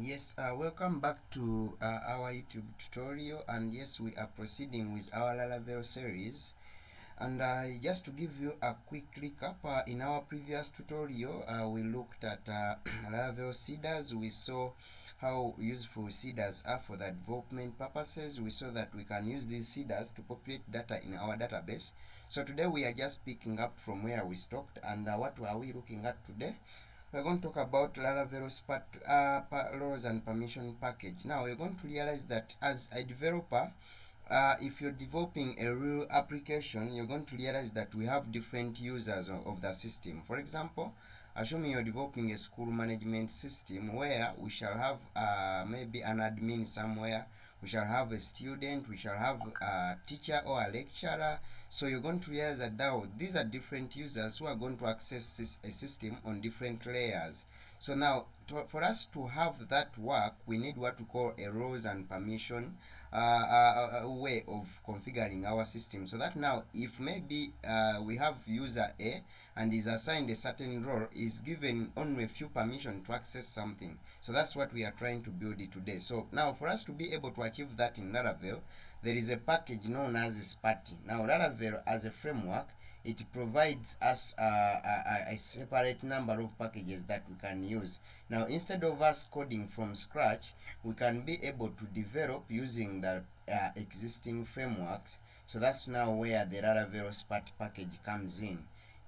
Yes, welcome back to our YouTube tutorial, and yes, we are proceeding with our Laravel series. And just to give you a quick recap, in our previous tutorial, we looked at Laravel seeders. We saw how useful seeders are for the development purposes. We saw that we can use these seeders to populate data in our database. So today we are just picking up from where we stopped, and what are we looking at today? We're going to talk about Laravel roles and permission package. Now we're going to realize that as a developer, if you're developing a real application, you're going to realize that we have different users of the system. For example, assuming you're developing a school management system where we shall have maybe an admin somewhere, we shall have a student, we shall have a teacher or a lecturer. So you're going to realize that now these are different users who are going to access a system on different layers. So now for us to have that work, we need what we call a roles and permission way of configuring our system, so that now if maybe we have user A and is assigned a certain role, is given only a few permission to access something. So that's what we are trying to build it today. So now for us to be able to achieve that in Laravel, there is a package known as Spatie. Now Laravel as a framework, it provides us a separate number of packages that we can use. Now instead of us coding from scratch, we can be able to develop using the existing frameworks. So that's now where the Laravel Spatie package comes in.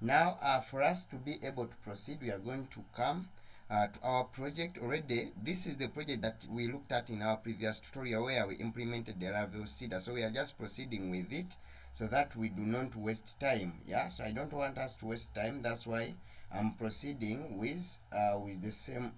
Now for us to be able to proceed, we are going to come to our project. Already this is the project that we looked at in our previous tutorial where we implemented the Laravel seeder. So we are just proceeding with it so that we do not waste time. So I don't want us to waste time. That's why I'm proceeding with the same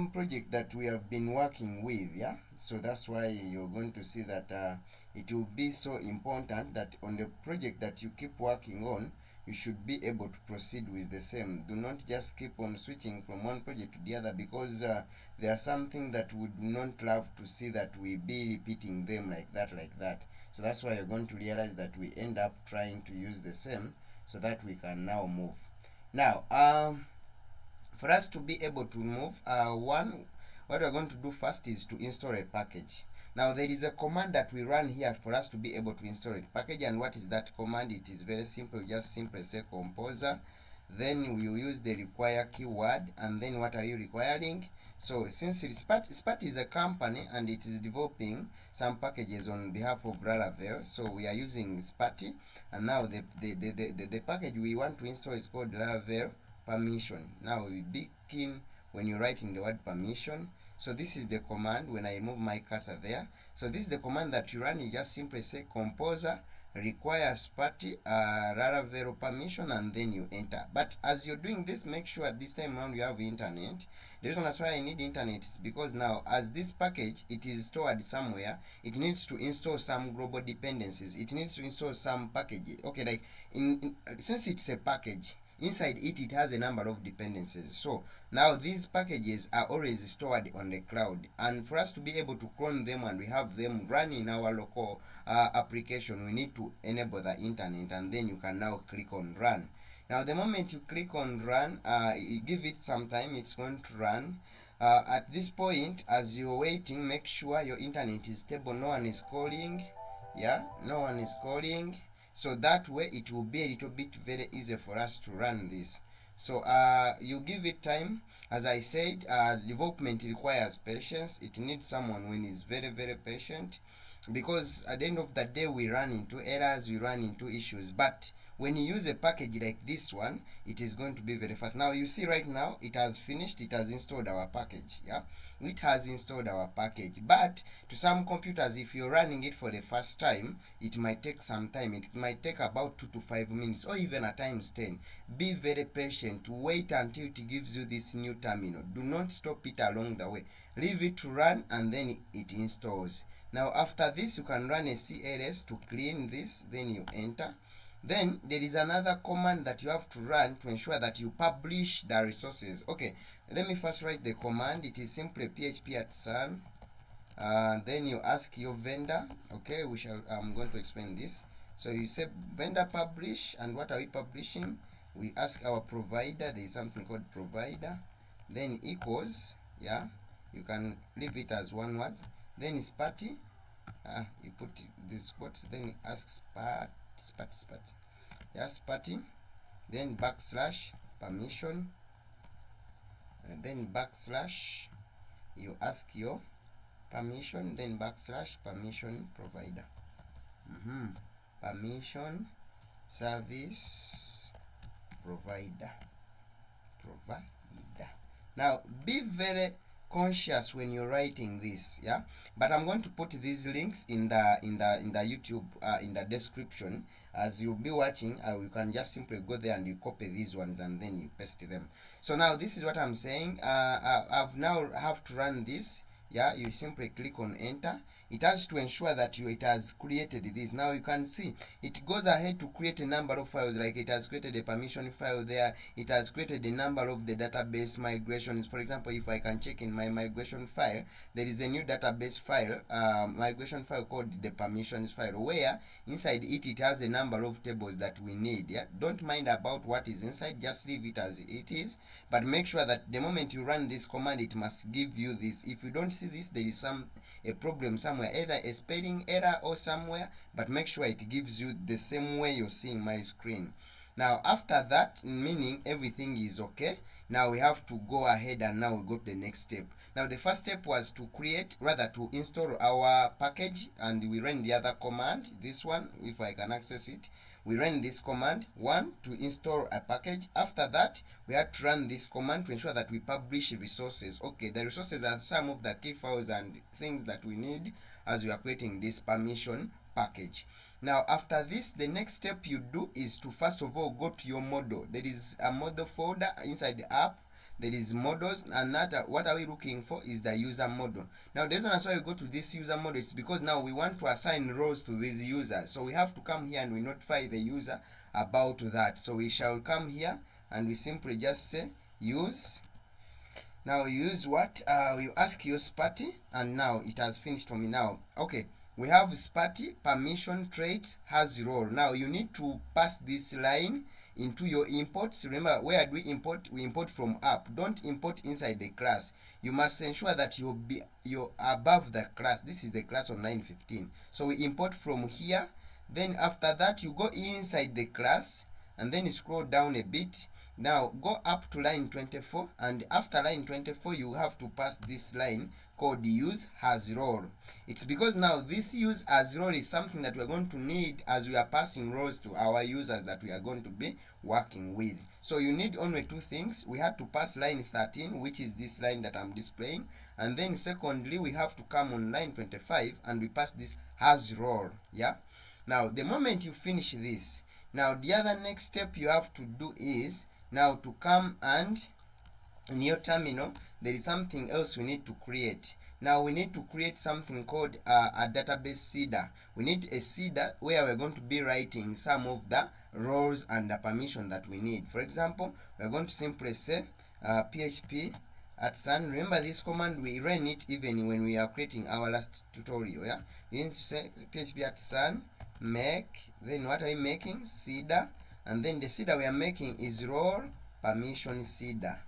project that we have been working with. So that's why you're going to see that it will be so important that on the project that you keep working on, you should be able to proceed with the same. Do not just keep on switching from one project to the other, because there are something that we do not love to see that we be repeating them like that. So that's why you're going to realize that we end up trying to use the same so that we can now move. Now for us to be able to move, what we're going to do first is to install a package. Now there is a command that we run here for us to be able to install a package. And what is that command? It is very simple. Just simply say composer, then we will use the require keyword. And then what are you requiring? So since Spatie is a company and it is developing some packages on behalf of Laravel, so we are using Spatie. And now the package we want to install is called Laravel Permission. Now we begin when you're writing the word permission. So this is the command when I move my cursor there. So this is the command that you run. You just simply say composer require Spatie Laravel permission, and then you enter. But as you're doing this, make sure this time around you have internet. The reason that's why I need internet is because now as this package, it is stored somewhere, it needs to install some global dependencies. It needs to install some packages. Okay, like since it's a package, inside it has a number of dependencies. So now these packages are always stored on the cloud, and for us to be able to clone them and we have them run in our local application, we need to enable the internet, and then you can now click on run. Now the moment you click on run, you give it some time, it's going to run. At this point, as you're waiting, make sure your internet is stable, no one is calling. No one is calling. So that way it will be a little bit very easy for us to run this. So you give it time. As I said, development requires patience. It needs someone when is very, very patient, because at the end of the day we run into errors, we run into issues. But when you use a package like this one, it is going to be very fast. Now you see right now it has finished, it has installed our package. It has installed our package. But to some computers, if you're running it for the first time, it might take some time. It might take about 2 to 5 minutes, or even at times 10. Be very patient. Wait until it gives you this new terminal. Do not stop it along the way. Leave it to run, and then it installs. Now after this, you can run a CLS to clean this, then you enter. Then there is another command that you have to run to ensure that you publish the resources. Okay, let me first write the command. It is simply php@sun. Then you ask your vendor. Okay, I'm going to explain this. So you say vendor publish, and what are we publishing? We ask our provider. There is something called provider. then equals, yeah, you can leave it as one word, then Spatie, you put this quotes, then ask Spatie, yeah, Spatie, then backslash permission, and then backslash, you ask your permission, then backslash permission provider, permission service provider. Now be very conscious when you're writing this, yeah, but I'm going to put these links in the YouTube in the description. As you'll be watching, you can just simply go there and you copy these ones and then you paste them. So now this is what I'm saying. I've now have to run this. Yeah, you simply click on enter. It has to ensure that it has created this. Now you can see it goes ahead to create a number of files, like it has created a permission file there. It has created a number of the database migrations. For example, if I can check in my migration file, there is a new database file, migration file called the permissions file, where inside it has a number of tables that we need. Yeah, don't mind about what is inside, just leave it as it is, but make sure that the moment you run this command, it must give you this. If you don't see this, there is a problem somewhere, either a spelling error or somewhere, but make sure it gives you the same way you're seeing my screen. Now after that, meaning everything is okay, now we have to go ahead and now we go to the next step. Now the first step was to to install our package, and we ran the other command, this one, if I can access it. We ran this command, one, to install a package. After that, we had to run this command to ensure that we publish resources. Okay, the resources are some of the key files and things that we need as we are creating this permission package. Now after this, the next step you do is to first of all go to your model. There is a model folder inside the app. There is models, and that what are we looking for is the user model. Now the reason why we go to this user model is because now we want to assign roles to these users. So we have to come here and we notify the user about that. So we shall come here and we simply just say use. Now use what? You ask your Spatie, and now it has finished for me. Now okay, we have Spatie permission traits has role. Now you need to pass this line into your imports. Remember, where do we import? We import from app. Don't import inside the class. You must ensure that you're above the class. This is the class on line 15. So we import from here. Then after that, you go inside the class and then you scroll down a bit. Now go up to line 24, and after line 24 you have to pass this line called use as role. It's because now this use as role is something that we're going to need as we are passing roles to our users that we are going to be working with. So you need only two things. We have to pass line 13, which is this line that I'm displaying, and then secondly we have to come on line 25 and we pass this as role. Yeah, now the moment you finish this, now the other next step you have to do is now to come and in your terminal, there is something else we need to create. Now we need to create something called a database seeder. We need a seeder where we're going to be writing some of the roles and the permission that we need. For example, we're going to simply say php @sun. Remember this command, we ran it even when we are creating our last tutorial. Yeah, you need to say php @sun make, then what are we making? Seeder, and then the seeder we are making is role permission seeder.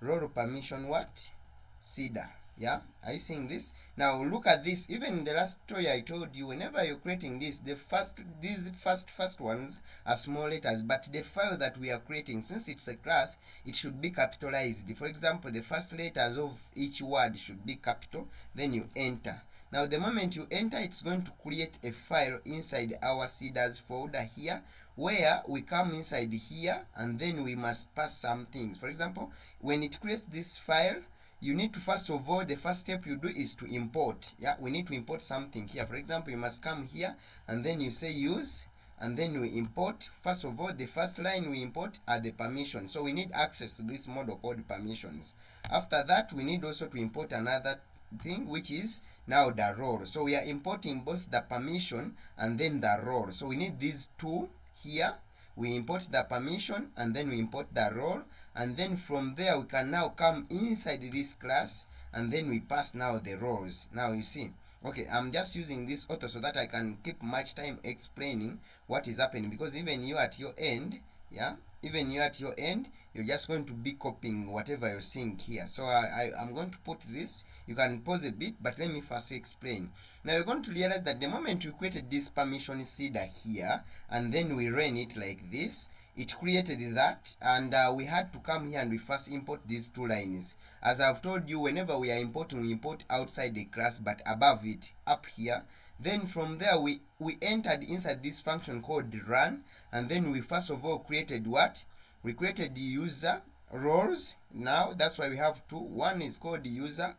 Role permission what? Seeder. Yeah, are you seeing this? Now look at this. Even in the last tutorial I told you, whenever you're creating this, these first ones are small letters, but the file that we are creating, since it's a class, it should be capitalized. For example, the first letters of each word should be capital, then you enter. Now the moment you enter, it's going to create a file inside our seeders folder here, where we come inside here and then we must pass some things. For example, when it creates this file, you need to first of all, the first step you do is to import. Yeah, we need to import something here. For example, you must come here and then you say use, and then we import. First of all, the first line we import are the permissions. So we need access to this model called permissions. After that, we need also to import another thing, which is now the role. So we are importing both the permission and then the role. So we need these two here. We import the permission and then we import the role, and then from there we can now come inside this class and then we pass now the roles. Now you see, okay, I'm just using this auto so that I can keep much time explaining what is happening, because even you at your end, yeah, even you at your end, you're just going to be copying whatever you're seeing here. So I'm going to put this. You can pause a bit, but let me first explain. Now you're going to realize that the moment you created this permission seeder here, and then we ran it like this, it created that, and we had to come here and we first import these two lines. As I've told you, whenever we are importing, we import outside the class, but above it, up here. Then from there, we entered inside this function called run, and then we first of all created what? We created the user roles. Now that's why we have two. One is called user,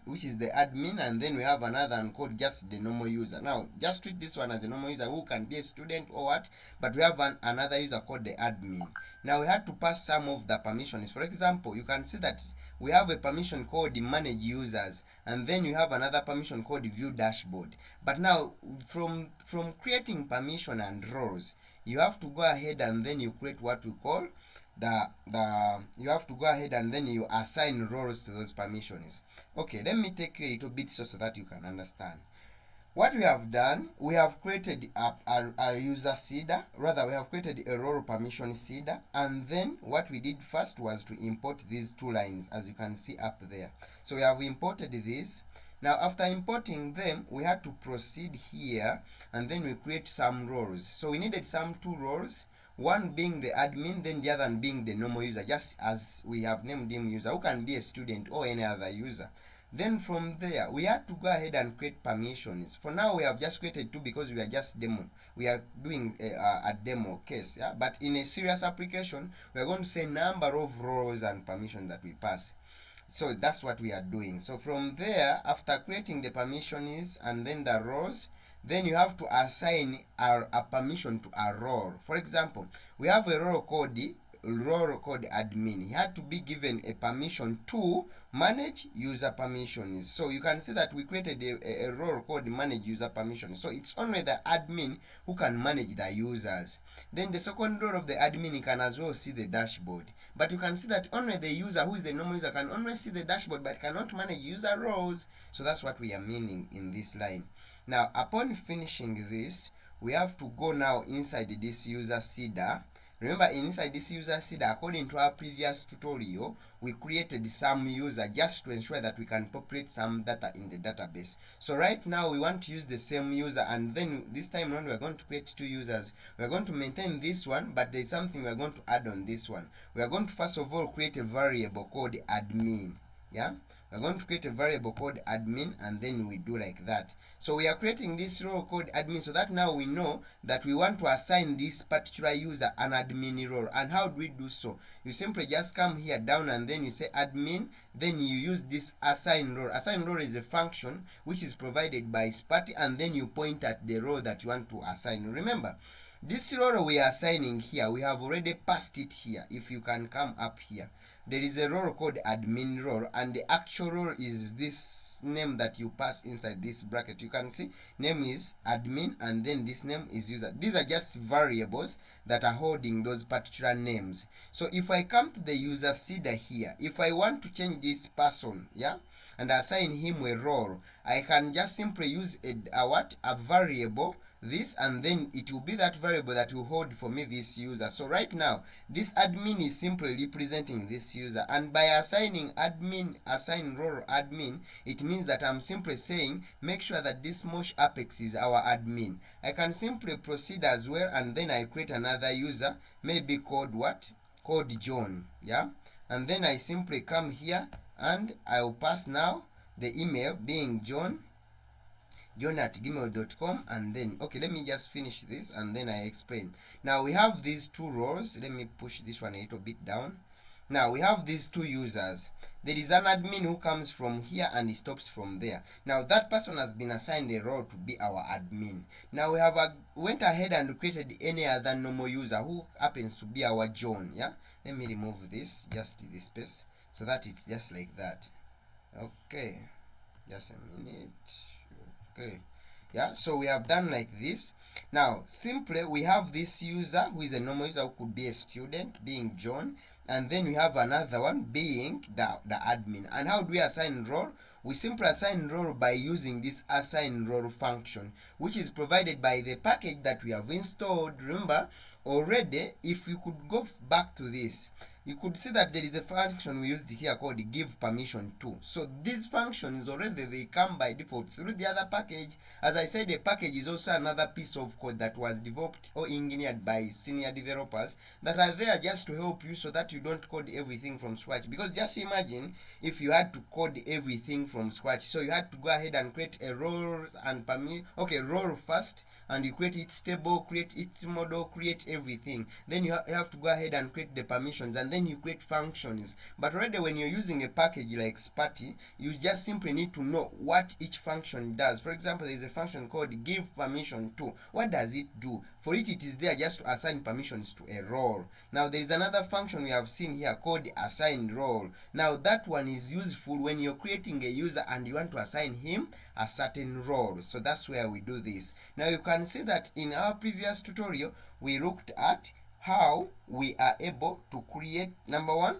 which is the admin, and then we have another one called just the normal user. Now just treat this one as a normal user who can be a student or what, but we have another user called the admin. Now we had to pass some of the permissions. For example, you can see that we have a permission called the manage users, and then you have another permission called the view dashboard. But now from creating permission and roles, you have to go ahead and then you create what we call you have to go ahead and then you assign roles to those permissions. Okay, let me take you a little bit so that you can understand. What we have done, we have created a user seeder, rather we have created a role permission seeder, and then what we did first was to import these two lines, as you can see up there. So we have imported this. Now after importing them, we had to proceed here and then we create some roles. So we needed some two roles, one being the admin, then the other one being the normal user, just as we have named him user, who can be a student or any other user. Then from there, we had to go ahead and create permissions. For now, we have just created two because we are just demo. We are doing a demo case, yeah? But in a serious application, we are going to say number of roles and permissions that we pass. So that's what we are doing. So from there, after creating the permissions and then the roles, then you have to assign a permission to a role. For example, we have a role called admin. He had to be given a permission to manage user permissions. So you can see that we created a role called manage user permissions. So it's only the admin who can manage the users. Then the second role of the admin, can as well see the dashboard. But you can see that only the user, who is the normal user, can only see the dashboard but cannot manage user roles. So that's what we are meaning in this line. Now upon finishing this, we have to go now inside this user seeder. Remember, inside this user seeder, according to our previous tutorial, we created some user just to ensure that we can populate some data in the database. So right now we want to use the same user, and then this time around we are going to create two users. We are going to maintain this one, but there is something we are going to add on this one. We are going to first of all create a variable called admin. Yeah, we're going to create a variable called admin, and then we do like that. So we are creating this role called admin, so that now we know that we want to assign this particular user an admin role. And how do we do so? You simply just come here down and then you say admin, then you use this assign role. Assign role is a function which is provided by Spatie, and then you point at the role that you want to assign. Remember, this role we are assigning here, we have already passed it here. If you can come up here, there is a role called admin role, and the actual role is this name that you pass inside this bracket. You can see name is admin, and then this name is user. These are just variables that are holding those particular names. So if I come to the user seeder here, if I want to change this person, yeah, and assign him a role, I can just simply use a variable, this, and then it will be that variable that will hold for me this user. So right now this admin is simply representing this user, and by assigning admin, assign role admin, it means that I'm simply saying make sure that this Mosh Apex is our admin. I can simply proceed as well, and then I create another user, maybe called what? Called John, yeah, and then I simply come here and I'll pass now the email being john@gmail.com, and then okay, let me just finish this and then I explain. Now we have these two roles. Let me push this one a little bit down. Now we have these two users. There is an admin who comes from here and he stops from there. Now that person has been assigned a role to be our admin. Now we have went ahead and created any other normal user who happens to be our John. Yeah, let me remove this, just this space, so that it's just like that. Okay, just a minute. Okay, yeah, so we have done like this. Now simply we have this user who is a normal user who could be a student, being John, and then we have another one being the admin. And how do we assign role? we simply assign role by using this assign role function, which is provided by the package that we have installed. Remember already, if you could go back to this, you could see that there is a function we used here called give permission to. So these functions already, they come by default through the other package. As I said, a package is also another piece of code that was developed or engineered by senior developers that are there just to help you so that you don't code everything from scratch. Because just imagine if you had to code everything from scratch. So you had to go ahead and create a role and role first, and you create its table, create its model, create everything. Then you have to go ahead and create the permissions, and then you create functions. But already when you're using a package like Spatie, you just simply need to know what each function does. For example, there is a function called give permission to. What does it do? For it is there just to assign permissions to a role. Now there is another function we have seen here called assign role. Now that one is useful when you're creating a user and you want to assign him a certain role. So that's where we do this. Now you can see that in our previous tutorial we looked at how we are able to create, number one,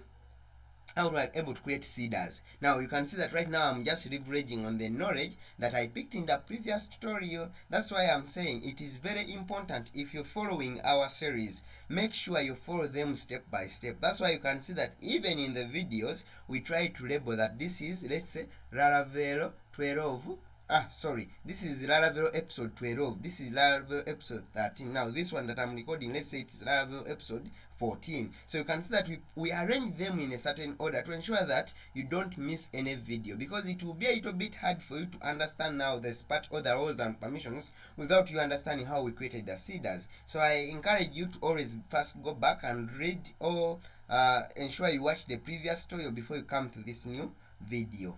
how we are able to create seeders. Now you can see that right now I'm just leveraging on the knowledge that I picked in the previous tutorial. That's why I'm saying it is very important, if you're following our series, make sure you follow them step by step. That's why you can see that even in the videos we try to label that this is, let's say, Laravel 12. This is Laravel episode 12. This is Laravel episode 13. Now this one that I'm recording, let's say it's Laravel episode 14. So you can see that we arrange them in a certain order to ensure that you don't miss any video, because it will be a little bit hard for you to understand now the part or the roles and permissions without you understanding how we created the seeders. So I encourage you to always first go back and read, or ensure you watch the previous tutorial before you come to this new video.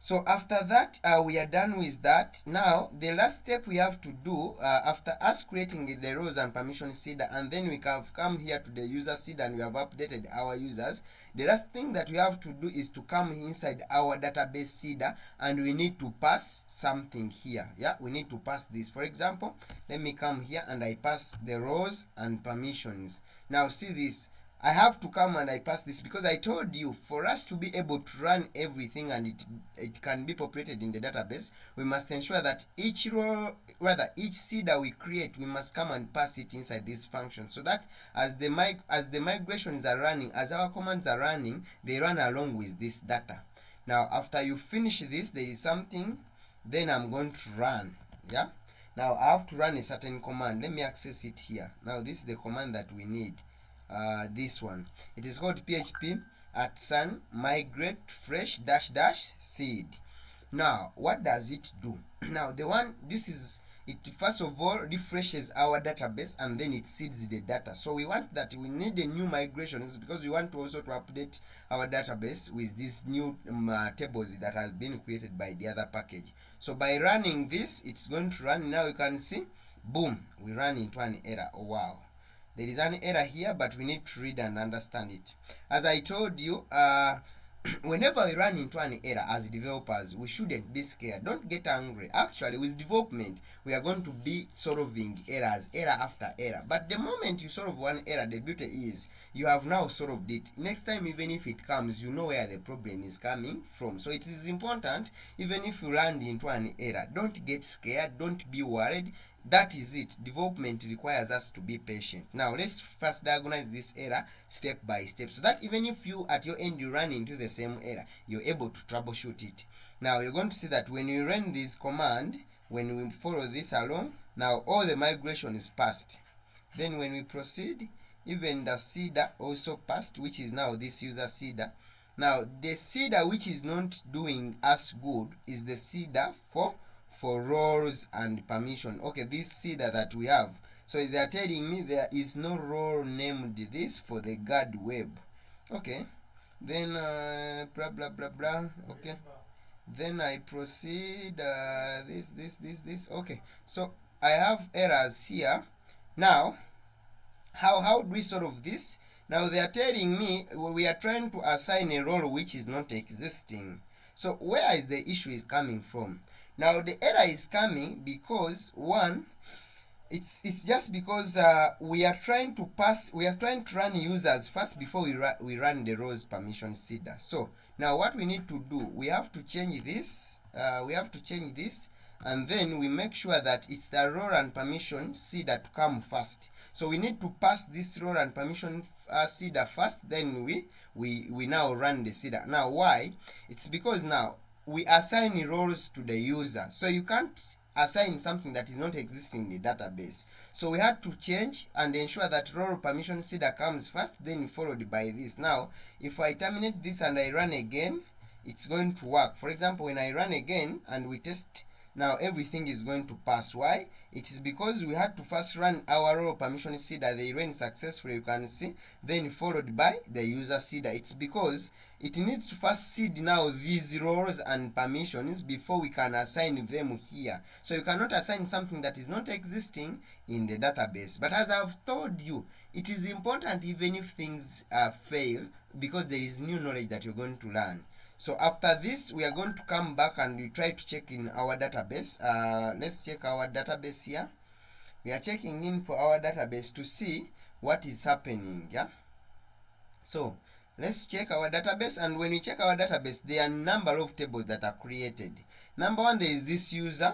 So after that, we are done with that. Now the last step we have to do, after us creating the roles and permission seeder, and then we have come here to the user seeder and we have updated our users, the last thing that we have to do is to come inside our database seeder, and we need to pass something here. We need to pass this. For example, let me come here and I pass the roles and permissions. Now see this, I have to come and I pass this because I told you, for us to be able to run everything and it can be populated in the database, we must ensure that each role, rather each seeder we create, we must come and pass it inside this function, so that as the migrations are running, as our commands are running, they run along with this data. Now after you finish this, there is something then I'm going to run. Now I have to run a certain command. Let me access it here. Now this is the command that we need. This one, it is called php @ migrate fresh -- seed. Now what does it do? Now it first of all refreshes our database and then it seeds the data. So we want that, we need a new migrations because we want to also to update our database with these new tables that have been created by the other package. So by running this, it's going to run. Now you can see, boom, we run into an error. Oh wow, there is an error here, but we need to read and understand it. As I told you, whenever we run into an error as developers, we shouldn't be scared. Don't get angry. Actually, with development, we are going to be solving errors, error after error. But the moment you solve one error, the beauty is you have now solved it. Next time, even if it comes, you know where the problem is coming from. So it is important, even if you land into an error, don't get scared, don't be worried. That is it. Development requires us to be patient. Now let's first diagnose this error step by step, so that even if you at your end you run into the same error, you're able to troubleshoot it. Now you're going to see that when you run this command, when we follow this along, now all the migration is passed. Then when we proceed, even the seeder also passed, which is now this user seeder. Now the seeder which is not doing us good is the seeder for roles and permission. Okay, this seeder that we have, so they are telling me there is no role named this for the guard web. Okay, then blah blah blah blah. Okay, then I proceed this. Okay, so I have errors here. Now how do we solve this? Now they are telling me we are trying to assign a role which is not existing. So where is the issue is coming from? Now the error is coming because, one, It's just because we are trying to run users first before we run the roles permission seeder. So now what we need to do, we have to change this, and then we make sure that it's the role and permission seeder to come first. So we need to pass this role and permission seeder first, then we now run the seeder. Now why? It's because now we assign roles to the user, so you can't assign something that is not existing in the database. So we had to change and ensure that role permission seeder comes first, then followed by this. Now if I terminate this and I run again, it's going to work. For example, when I run again and we test, now everything is going to pass. Why? It is because we had to first run our role permission seeder. They ran successfully, you can see, then followed by the user seeder. It's because it needs to first seed now these roles and permissions before we can assign them here. So you cannot assign something that is not existing in the database. But as I've told you, it is important even if things fail, because there is new knowledge that you're going to learn. So after this, we are going to come back and we try to check in our database. Let's check our database here. We are checking in for our database to see what is happening. Yeah. So let's check our database, and when we check our database, there are a number of tables that are created. Number one, there is this user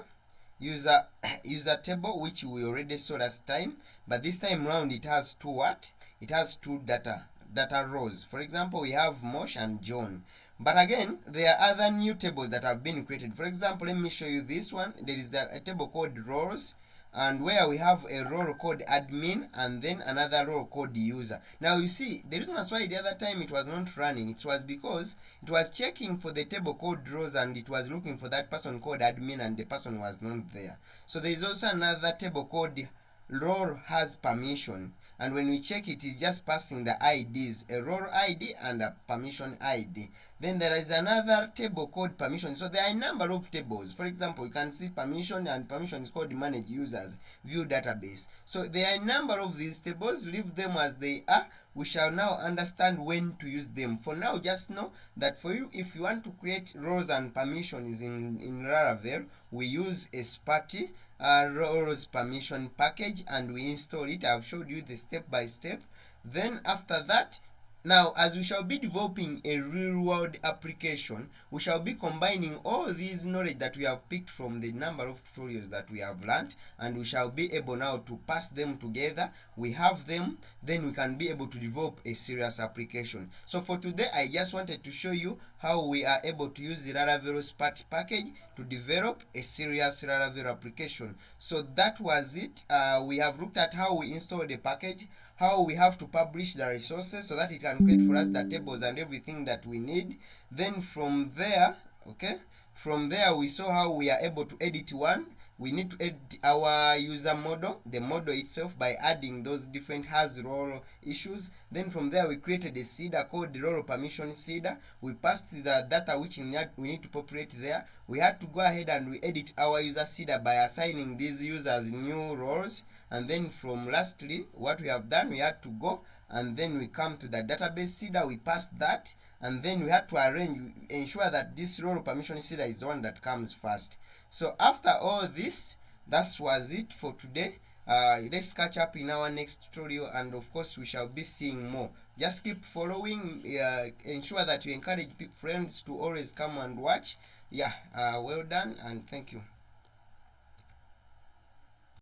table, which we already saw last time, but this time round it has two data rows. For example, we have Mosh and John. But again, there are other new tables that have been created. For example, let me show you this one. There is a table called roles, and where we have a role called admin and then another role called user. Now you see, the reason that's why the other time it was not running, it was because it was checking for the table called roles and it was looking for that person called admin and the person was not there. So there is also another table called role has permission, and when we check it is just passing the IDs, a role ID and a permission ID. Then there is another table called permission. So there are a number of tables. For example, you can see permission, and permission is called manage users, view database. So there are a number of these tables. Leave them as they are. We shall now understand when to use them. For now, just know that for you, if you want to create roles and permissions in Laravel, we use a Spatie Laravel Permission Package and we install it. I've showed you the step by step. Then after that, now as we shall be developing a real world application, we shall be combining all these knowledge that we have picked from the number of tutorials that we have learned, and we shall be able now to pass them together. We have them, then we can be able to develop a serious application. So for today, I just wanted to show you how we are able to use the Laravel Spatie package to develop a serious Laravel application. So that was it. We have looked at how we install the package, how we have to publish the resources so that it can create for us the tables and everything that we need. Then from there, we saw how we are able to edit one. We need to edit our user model, the model itself, by adding those different has role issues. Then from there, we created a seeder called the role permission seeder. We passed the data which we need to populate there. We had to go ahead and we edit our user seeder by assigning these users new roles. And then from lastly, what we have done, we had to go and then we come to the database seeder. We passed that, and then we had to ensure that this role permission seeder is the one that comes first. So after all this, that was it for today. Let's catch up in our next tutorial, and of course we shall be seeing more. Just keep following. Ensure that you encourage friends to always come and watch. Well done, and thank you.